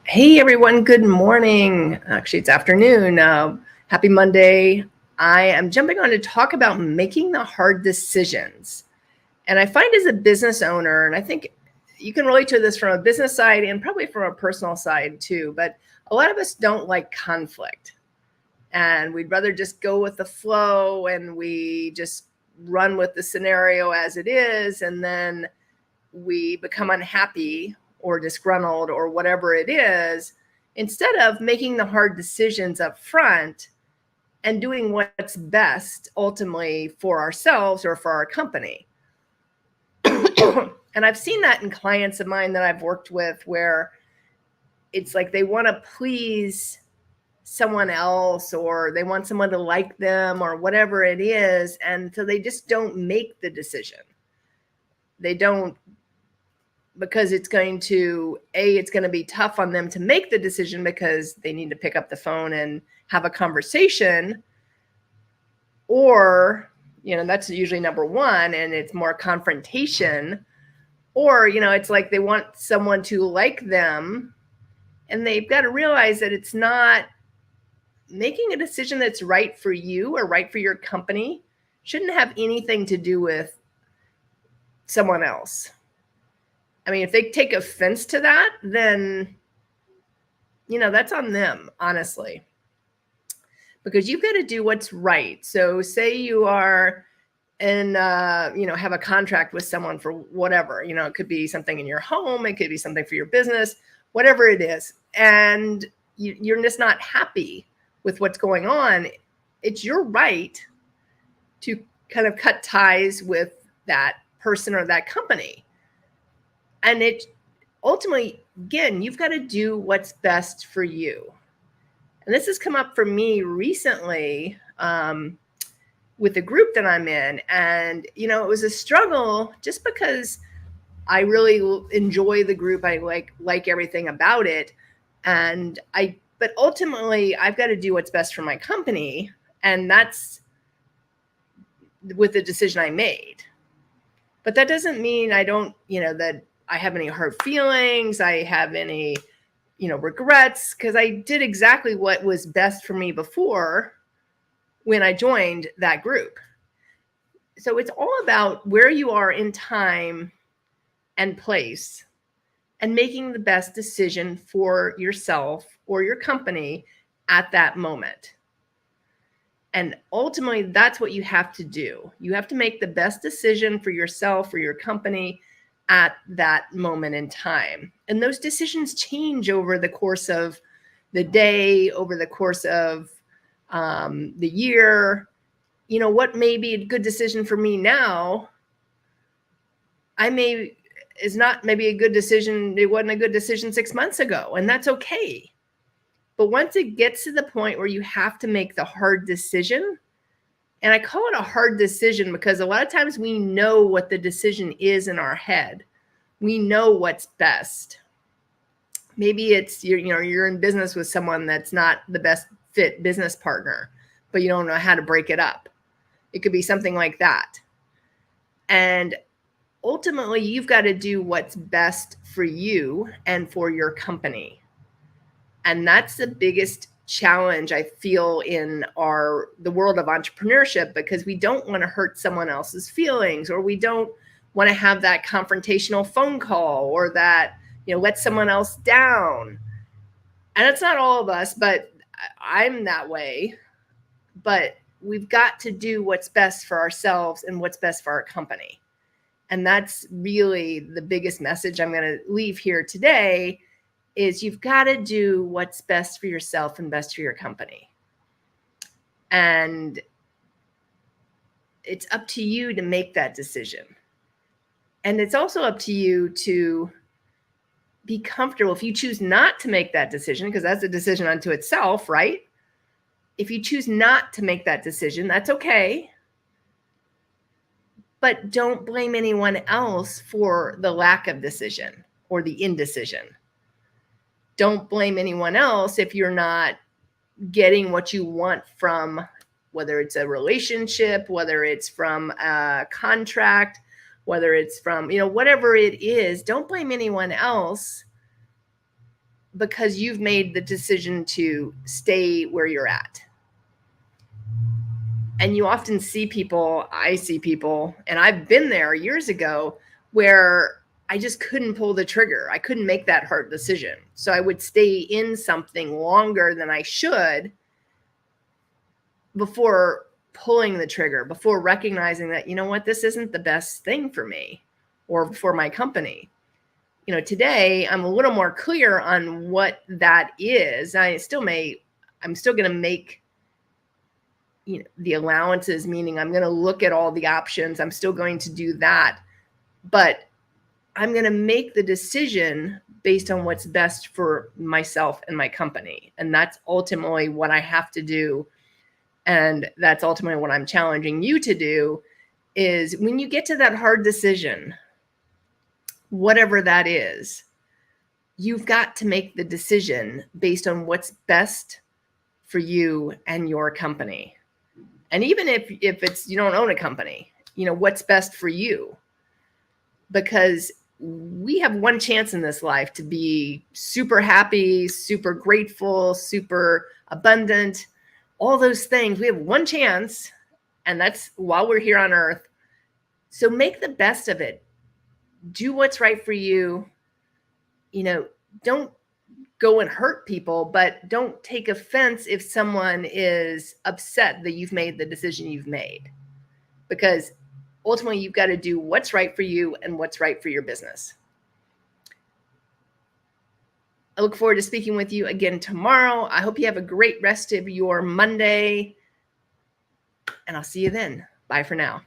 Hey everyone, good morning. Actually, it's afternoon. Happy Monday. I am jumping on to talk about making the hard decisions. And I find as a business owner, and I think you can relate to this from a business side and probably from a personal side too, but a lot of us don't like conflict. And we'd rather just go with the flow and we just run with the scenario as it is. And then we become unhappy or disgruntled or whatever it is, instead of making the hard decisions up front and doing what's best ultimately for ourselves or for our company. And I've seen that in clients of mine that I've worked with where it's like they want to please someone else or they want someone to like them or whatever it is. And so they just don't make the decision. They don't, because it's going to be tough on them to make the decision because they need to pick up the phone and have a conversation, or that's usually number one, and it's more confrontation. Or it's like they want someone to like them, and they've got to realize that it's not making a decision that's right for you or right for your company shouldn't have anything to do with someone else. I mean, if they take offense to that, then, that's on them, honestly, because you've got to do what's right. So say you are and, have a contract with someone for whatever, it could be something in your home, it could be something for your business, whatever it is. And you're just not happy with what's going on. It's your right to kind of cut ties with that person or that company. And it ultimately, again, you've got to do what's best for you. And this has come up for me recently with the group that I'm in. And, it was a struggle just because I really enjoy the group. I like everything about it. But ultimately I've got to do what's best for my company. And that's with the decision I made. But that doesn't mean I don't, that I have any hard feelings, I have any, regrets, because I did exactly what was best for me before when I joined that group. So it's all about where you are in time and place and making the best decision for yourself or your company at that moment. And ultimately, that's what you have to do. You have to make the best decision for yourself or your company at that moment in time. And those decisions change over the course of the day, over the course of the year. What may be a good decision for me now, is not maybe a good decision. It wasn't a good decision 6 months ago, and that's okay. But once it gets to the point where you have to make the hard decision, and I call it a hard decision because a lot of times we know what the decision is in our head. We know what's best. Maybe it's you're in business with someone that's not the best fit business partner, but you don't know how to break it up. It could be something like that. And ultimately, you've got to do what's best for you and for your company. And that's the biggest challenge I feel in the world of entrepreneurship, because we don't want to hurt someone else's feelings, or we don't want to have that confrontational phone call, or that, let someone else down. And it's not all of us, but I'm that way. But we've got to do what's best for ourselves and what's best for our company. And that's really the biggest message I'm going to leave here today, is you've got to do what's best for yourself and best for your company. And it's up to you to make that decision. And it's also up to you to be comfortable. If you choose not to make that decision, because that's a decision unto itself, right? If you choose not to make that decision, that's okay. But don't blame anyone else for the lack of decision or the indecision. Don't blame anyone else if you're not getting what you want from, whether it's a relationship, whether it's from a contract, whether it's from, whatever it is. Don't blame anyone else because you've made the decision to stay where you're at. And you often see people, I see people, and I've been there years ago, where I just couldn't pull the trigger. I couldn't make that hard decision. So I would stay in something longer than I should before pulling the trigger, before recognizing that, you know what, this isn't the best thing for me or for my company. You know, today I'm a little more clear on what that is. I'm still going to make, you know, the allowances, meaning I'm going to look at all the options. I'm still going to do that, but I'm going to make the decision based on what's best for myself and my company. And that's ultimately what I have to do. And that's ultimately what I'm challenging you to do, is when you get to that hard decision, whatever that is, you've got to make the decision based on what's best for you and your company. And even if it's, you don't own a company, you know, what's best for you, because we have one chance in this life to be super happy, super grateful, super abundant, all those things. We have one chance, and that's while we're here on earth. So make the best of it. Do what's right for you. You know, don't go and hurt people, but don't take offense if someone is upset that you've made the decision you've made, because ultimately you've got to do what's right for you and what's right for your business. I look forward to speaking with you again tomorrow. I hope you have a great rest of your Monday, and I'll see you then. Bye for now.